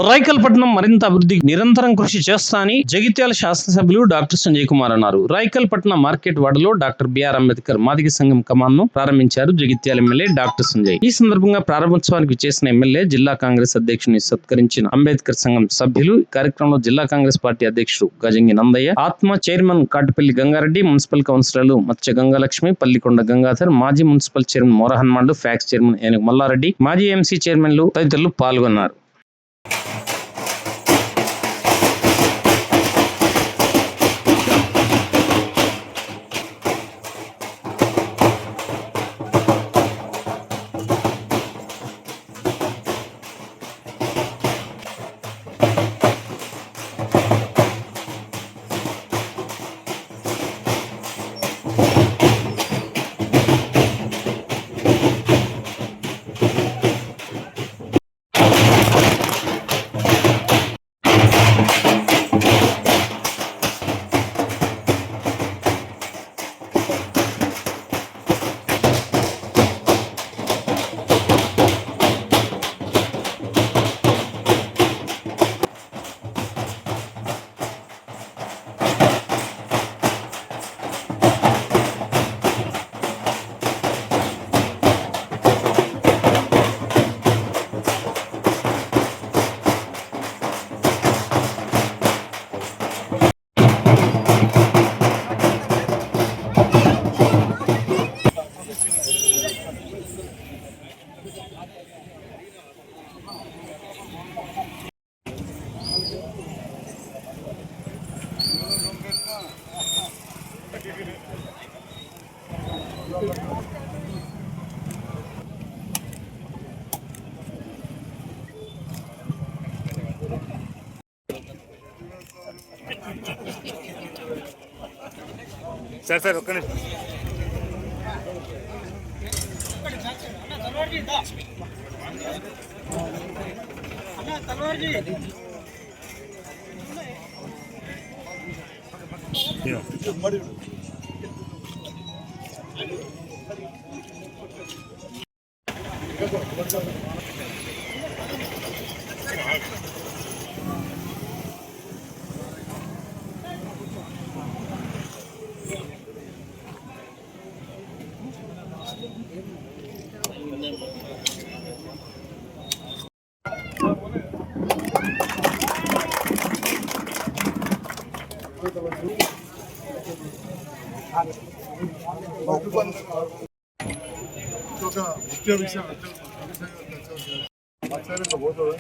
రాయకల్పట్నం మరింత అభివృద్ధికి నిరంతరం కృషి చేస్తానని జగిత్యాల శాసనసభ్యులు డాక్టర్ సంజయ్ కుమార్ అన్నారు. రాయకల్పట్నం మార్కెట్ వార్డులో డాక్టర్ బిఆర్ అంబేద్కర్ మాదిగ సంఘం కమాన్ ను ప్రారంభించారు జగిత్యాల ఎమ్మెల్యే డాక్టర్ సంజయ్. ఈ సందర్భంగా ప్రారంభోత్సవానికి చేసిన ఎమ్మెల్యే జిల్లా కాంగ్రెస్ అధ్యక్షుని సత్కరించిన అంబేద్కర్ సంఘం సభ్యులు. కార్యక్రమంలో జిల్లా కాంగ్రెస్ పార్టీ అధ్యక్షుడు గజంగి నందయ్య, ఆత్మ చైర్మన్ కాటిపల్లి గంగారెడ్డి, మున్సిపల్ కౌన్సిలర్లు మత్స్య గంగాలక్ష్మి, పల్లికొండ గంగాధర్, మాజీ మున్సిపల్ చైర్మన్ మోరహన్ మండు, ఫ్యాక్స్ చైర్మన్ ఏనుగు మల్లారెడ్డి, మాజీ ఎంసీ చైర్మన్లు తదితరులు పాల్గొన్నారు. సార్ ఒక్క నిమిషం. ఒక ముఖ్య విషయం పోతుంది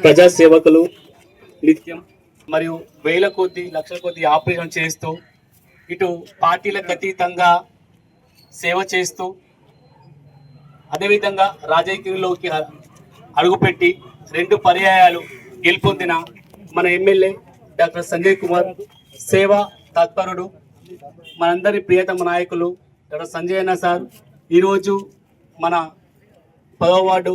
ప్రజా సేవకులు నిత్యం మరియు వేల కొద్ది లక్షల కొద్ది ఆపరేషన్ చేస్తూ ఇటు పార్టీలకు అతీతంగా సేవ చేస్తూ అదేవిధంగా రాజకీయంలోకి అడుగుపెట్టి 2 పర్యాయాలు గెలుపొందిన మన ఎమ్మెల్యే డాక్టర్ సంజయ్ కుమార్ సేవా తత్పరుడు, మనందరి ప్రియతమ నాయకులు డాక్టర్ సంజయ్ అన్న సార్ ఈరోజు మన 10వ వార్డు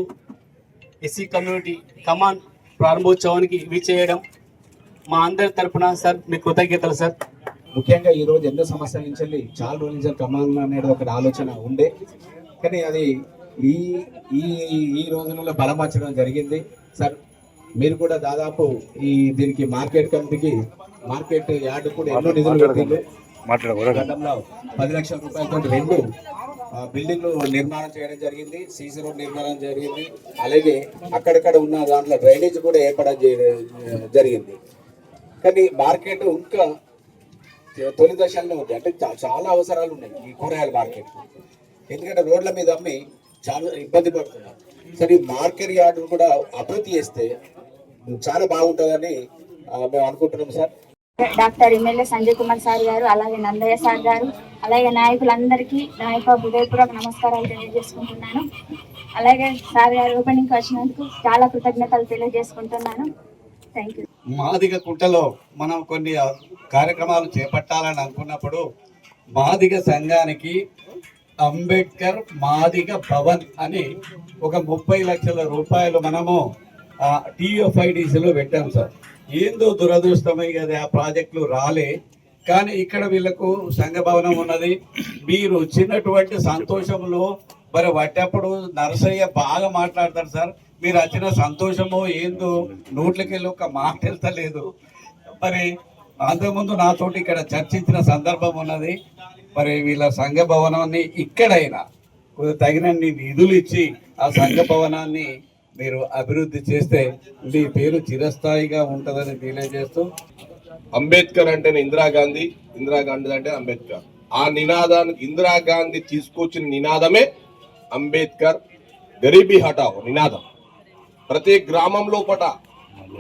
ఎస్సీ కమ్యూనిటీ కమాన్ ప్రారంభోత్సవానికి విచ్చేయడం మా అందరి తరఫున సార్ మీ కృతజ్ఞతలు సార్. ముఖ్యంగా ఈరోజు ఎన్నో సంవత్సరాల నుంచి చాలా రోజుల నుంచి కమాన్ అనేది ఒక ఆలోచన ఉండే, కానీ అది ఈ ఈ ఈ రోజులలో బలపరచడం జరిగింది సార్. మీరు కూడా దాదాపు దీనికి మార్కెట్ కమిటీకి మార్కెట్ యార్డు కూడా ఎన్నో నిధులు పెట్టింది. గతంలో 10 లక్షల రూపాయలతో 2 బిల్డింగ్లు నిర్మాణం చేయడం జరిగింది, సీసీ రోడ్ నిర్మాణం జరిగింది, అలాగే అక్కడక్కడ ఉన్న దాంట్లో డ్రైనేజ్ కూడా ఏర్పడడం జరిగింది. కానీ మార్కెట్ ఇంకా తొలి దశల్లో ఉంది. అంటే చాలా అవసరాలు ఉన్నాయి ఈ కూరగాయల మార్కెట్, ఎందుకంటే రోడ్ల మీద అమ్మి చాలా ఇబ్బంది పడుతున్నారు. సరే మార్కెట్ యార్డు కూడా అభివృద్ధి చేస్తే చాలా బాగుంటుందని మేము అనుకుంటున్నాం sir. Doctor MLA Sanjay Kumar sir గారు, అలాగే నందయ్య సార్ గారు, అలాగే నాయకులందరికీ నా యొక్క హృదయపూర్వక నమస్కారాలు తెలియజేసుకుంటున్నాను. అలాగే సార్ గారు ఓపెనింగ్ వచ్చినందుకు చాలా కృతజ్ఞతలు తెలియజేసుకుంటున్నాను. Thank you. మాదిగ కుంటలో మనం కొన్ని కార్యక్రమాలు చేపట్టాలని అనుకున్నప్పుడు మాదిగ సంఘానికి అంబేద్కర్ మాదిగ భవన్ అని ఒక 30 లక్షల రూపాయలు మనము TFIDCలో పెట్టాం సార్. ఏందో దురదృష్టమై కదా ఆ ప్రాజెక్టులు రాలే. కానీ ఇక్కడ వీళ్ళకు సంఘ భవనం ఉన్నది. మీరు వచ్చినటువంటి సంతోషంలో మరి వచ్చేప్పుడు నరసయ్య బాగా మాట్లాడతారు సార్. మీరు వచ్చిన సంతోషము ఏందో నోట్లకెళ్ళి ఒక మాట వెళ్తలేదు. మరి అంతకుముందు నాతోటి ఇక్కడ చర్చించిన సందర్భం ఉన్నది. మరి వీళ్ళ సంఘ భవనాన్ని ఇక్కడైనా తగినన్ని నిధులు ఇచ్చి ఆ సంఘ భవనాన్ని మీరు అభివృద్ధి చేస్తే మీ పేరు చిరస్థాయిగా ఉంటుందని తెలియజేస్తూ, అంబేద్కర్ అంటేనే ఇందిరాగాంధీ, ఇందిరాగాంధీ అంటే అంబేద్కర్. ఆ నినాదాన్ని ఇందిరాగాంధీ తీసుకొచ్చిన నినాదమే అంబేద్కర్ గరీబీ హటావో నినాదం. ప్రతి గ్రామంలో పట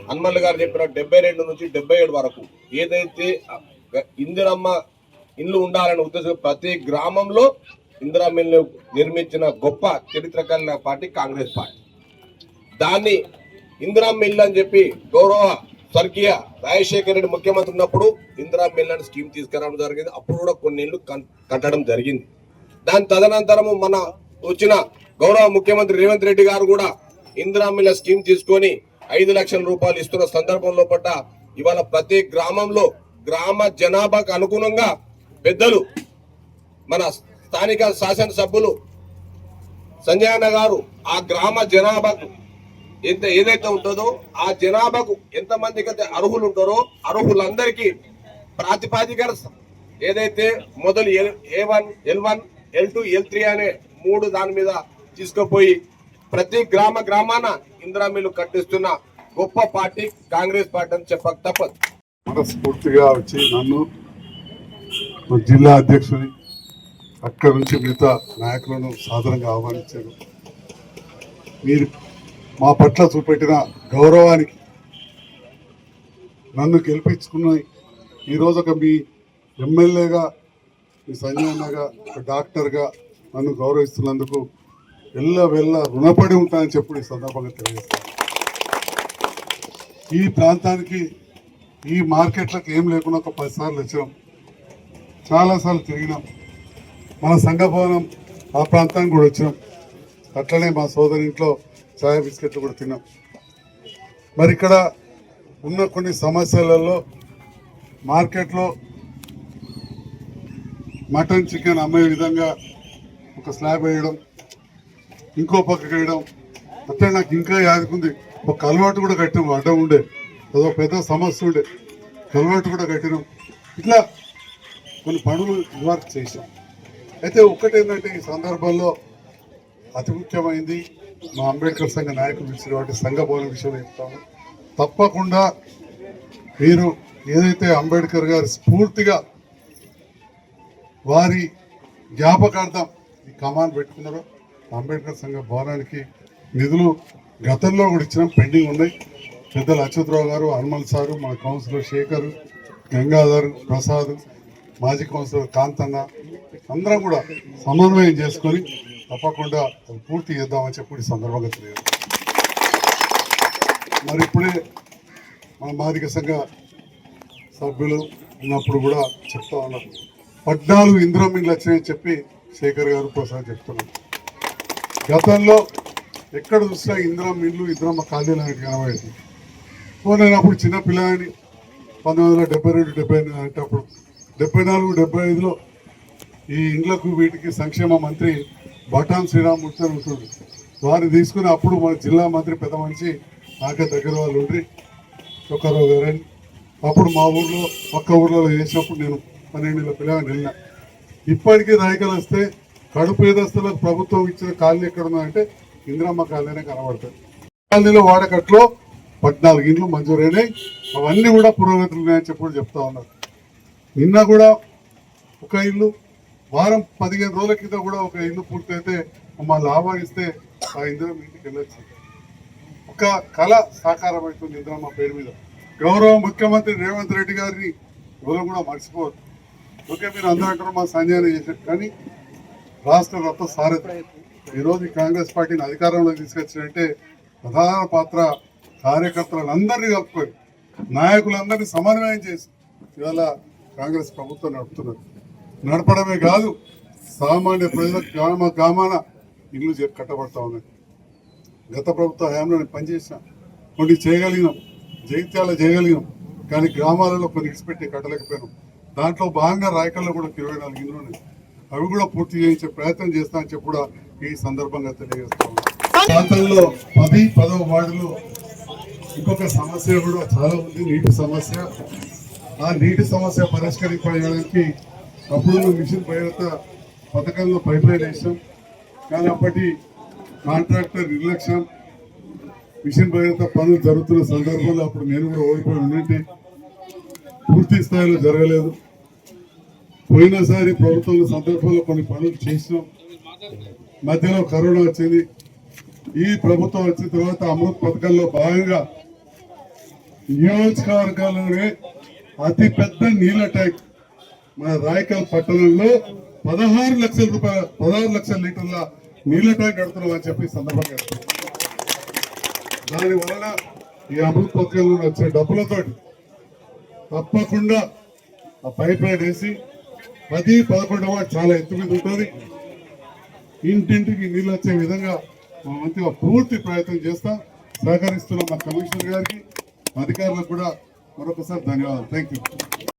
హనుమల్ గారు చెప్పిన 72 నుంచి 77 వరకు ఏదైతే ఇందిరమ్మ ఇల్లు ఉండాలనే ఉద్దేశం ప్రతి గ్రామంలో ఇందిరమ్మ ఇల్లు నిర్మించిన గొప్ప చరిత్ర కలిగిన పార్టీ కాంగ్రెస్ పార్టీ. దాన్ని ఇందిరమ్మ ఇల్లు అని చెప్పి గౌరవ స్వర్గీయ రాజశేఖర రెడ్డి ముఖ్యమంత్రి ఉన్నప్పుడు ఇందిరమ్మ ఇల్లు అని స్కీమ్ తీసుకురావడం జరిగింది. అప్పుడు కూడా కొన్ని ఇళ్ళు కట్టడం జరిగింది. దాని తదనంతరము మన వచ్చిన గౌరవ ముఖ్యమంత్రి రేవంత్ రెడ్డి గారు కూడా ఇందిరమ్మ ఇళ్ళ స్కీమ్ తీసుకొని 5 లక్షల రూపాయలు ఇస్తున్న సందర్భంలో పట్ట ఇవాళ ప్రతి గ్రామంలో గ్రామ జనాభాకు అనుగుణంగా పెద్దలు మన స్థానిక శాసనసభ్యులు సంజయ్ అన్న గారు ఆ గ్రామ జనాభాకు ఏదైతే ఉంటుందో ఆ జనాభాకు ఎంతమందికి అయితే అర్హులు ఉంటారో అర్హులందరికీ ప్రాతిపాదిక ఏదైతే మొదలు A1, L1, L2, L3 అనే 3 దాని మీద తీసుకుపోయి ప్రతి గ్రామాన ఇందిరమ్మ ఇల్లు కట్టిస్తున్న గొప్ప పార్టీ కాంగ్రెస్ పార్టీ అని చెప్పక తప్పదు. మనస్ఫూర్తిగా వచ్చి నన్ను జిల్లా అధ్యక్షుని అక్కడి నుంచి మిగతా నాయకులను సాధారణంగా ఆహ్వానించారు. మీరు మా పట్ల చూపెట్టిన గౌరవానికి నన్ను గెలిపించుకున్న ఈరోజు ఒక మీ ఎమ్మెల్యేగా, మీ సంజయ్ అన్నగా, ఒక డాక్టర్గా నన్ను గౌరవిస్తున్నందుకు వెళ్ళ రుణపడి ఉంటానని చెప్పి ఈ సందర్భంగా తెలియజేస్తాను. ఈ ప్రాంతానికి ఈ మార్కెట్లకు ఏం లేకుండా ఒక 10 సార్లు వచ్చాం, చాలాసార్లు తిరిగినాం. మన సంఘ భవనం ఆ ప్రాంతానికి కూడా వచ్చినాం. అట్లనే మా సోదరి ఇంట్లో చాయ్ బిస్కెట్లు కూడా తిన్నాం. మరి ఇక్కడ ఉన్న కొన్ని సమస్యలలో మార్కెట్లో మటన్ చికెన్ అమ్మే విధంగా ఒక స్లాబ్ వేయడం, ఇంకో పక్కకి వేయడం, అట్లా నాకు ఇంకా యాదుకుంది. ఒక కలవాటు కూడా కట్టినాం, అడ్డం ఉండే అదో పెద్ద సమస్య ఉండే, కలవాటు కూడా కట్టినాం. ఇట్లా కొన్ని పనులు వర్క్ చేసాం. అయితే ఒక్కటేంటంటే ఈ సందర్భంలో అతి ముఖ్యమైనది మా అంబేద్కర్ సంఘ నాయకులు ఇచ్చిన వాటి సంఘ భవన విషయంలో చెప్తాము. తప్పకుండా మీరు ఏదైతే అంబేద్కర్ గారు స్ఫూర్తిగా వారి జ్ఞాపకార్థం ఈ కమాన్ పెట్టుకున్నారో అంబేద్కర్ సంఘ భవనానికి నిధులు గతంలో కూడా ఇచ్చిన పెండింగ్ ఉన్నాయి. పెద్దలు అచ్యుతరావు గారు, హనుమల్ సారు, మన కౌన్సిలర్ శేఖర్, గంగాధర్, ప్రసాద్, మాజీ కౌన్సిలర్ కాంతన్న అందరం కూడా సమన్వయం చేసుకొని తప్పకుండా అది పూర్తి చేద్దామని చెప్పి ఈ సందర్భంగా తెలియదు. మరి ఇప్పుడే మన మాదిక సంఘ సభ్యులు ఉన్నప్పుడు కూడా చెప్తా ఉన్నారు, 14 ఇందిరమ్మ ఇళ్ళు వచ్చినాయని చెప్పి శేఖర్ గారు ప్రసాద్ చెప్తున్నారు. గతంలో ఎక్కడ చూసినా ఇందిరమ్మ ఇల్లు, ఇందిరమ్మ కాలనీలు అనేది కనబడేది. నేను అప్పుడు చిన్న పిల్లని 1972, 78 అంటే అప్పుడు 74, 75లో ఈ ఇండ్లకు వీటికి సంక్షేమ మంత్రి బటాన్ శ్రీరామూర్తి ఉంటుంది. వారిని తీసుకుని అప్పుడు మన జిల్లా మంత్రి పెద్ద మనిషి నాకే దగ్గర వాళ్ళు ఉండి చొక్కారావు గారని అప్పుడు మా ఊర్లో పక్క ఊర్లో చేసినప్పుడు నేను 12 పిల్లగా వెళ్ళినా. ఇప్పటికీ నాయకులు వస్తే కడుపు ఏదస్తులకు ప్రభుత్వం ఇచ్చిన కాలనీ ఎక్కడ ఉందంటే ఇందిరమ్మ కాలనీనే కనబడుతుంది. కాలనీలో వాడకట్లో 14 ఇండ్లు మంజూరైనాయి. అవన్నీ కూడా పురోగతులు ఉన్నాయని చెప్పి చెప్తా ఉన్నారు. నిన్న కూడా ఒక ఇల్లు, వారం 15 రోజుల కింద కూడా ఒక ఇల్లు పూర్తయితే మమ్మల్ని ఆహ్వానిస్తే ఆ ఇందిరమ్మ ఇంటికి వెళ్ళొచ్చు. ఒక కళ సాకారం అవుతుంది ఇందిరమ్మ పేరు మీద. గౌరవ ముఖ్యమంత్రి రేవంత్ రెడ్డి గారిని ఎవరు కూడా మర్చిపోవద్దు. ఓకే, మీరు అందరూ అంటారు మా సంజయ్ చేశారు, కానీ రాష్ట్ర రత్న సారథి ఈరోజు ఈ కాంగ్రెస్ పార్టీని అధికారంలోకి తీసుకొచ్చారంటే ప్రధాన పాత్ర కార్యకర్తలందరినీ కలుపుకొని నాయకులందరినీ సమన్వయం చేసి ఇవాళ కాంగ్రెస్ ప్రభుత్వం నడుపుతున్నారు. నడపడమే కాదు, సామాన్య ప్రజలకు గ్రామాన ఇల్లు కట్టబడతా ఉన్నాయి. గత ప్రభుత్వ హయాంలో నేను పనిచేసిన, కొన్ని చేయగలిగినాం, జగిత్యాల చేయగలిగినాం, కానీ గ్రామాలలో కొన్ని ఇడిచిపెట్టి కట్టలేకపోయినాం. దాంట్లో భాగంగా రాయకల్లో కూడా 24 ఇల్లు ఉన్నాయి. అవి కూడా పూర్తి చేయించే ప్రయత్నం చేస్తామని చెప్పి కూడా ఈ సందర్భంగా తెలియజేస్తాం. ప్రాంతంలో 10వ వార్డులో ఇంకొక సమస్య కూడా చాలా ఉంది, నీటి సమస్య. ఆ నీటి సమస్య పరిష్కరింపడానికి అప్పుడు మిషన్ భగీరథ పథకంలో పైప్ లైన్ వేసాం, కానీ అప్పటి కాంట్రాక్టర్ నిర్లక్ష్యం, మిషన్ భగీరథ పనులు జరుగుతున్న సందర్భంలో అప్పుడు నేను కూడా ఓడిపోయి ఉన్నట్టే పూర్తి స్థాయిలో జరగలేదు. పోయినసారి ప్రభుత్వం సందర్భంలో కొన్ని పనులు చేసినాం, మధ్యలో కరోనా వచ్చింది. ఈ ప్రభుత్వం వచ్చిన తర్వాత అమృత్ పథకంలో భాగంగా నియోజకవర్గాల్లోనే అతి పెద్ద నీళ్ల ట్యాంక్ మన రాయకల్ పట్టణంలో 16 లక్షల లీటర్ల నీళ్ల ట్యాంక్ కడుతున్నాం అని చెప్పి సందర్భంగా దాని వలన ఈ అమృత్ పథకంలో వచ్చే డబ్బులతో తప్పకుండా ఆ పైప్ లైన్ వేసి 10-11 వార్డు చాలా ఎత్తు మీద ఉంటుంది, ఇంటింటికి నీళ్ళు వచ్చే విధంగా మా మంత్రిగా పూర్తి ప్రయత్నం చేస్తాం. సహకరిస్తున్న మా కమిషనర్ గారికి, అధికారులకు కూడా మరొకసారి ధన్యవాదాలు. Thank you.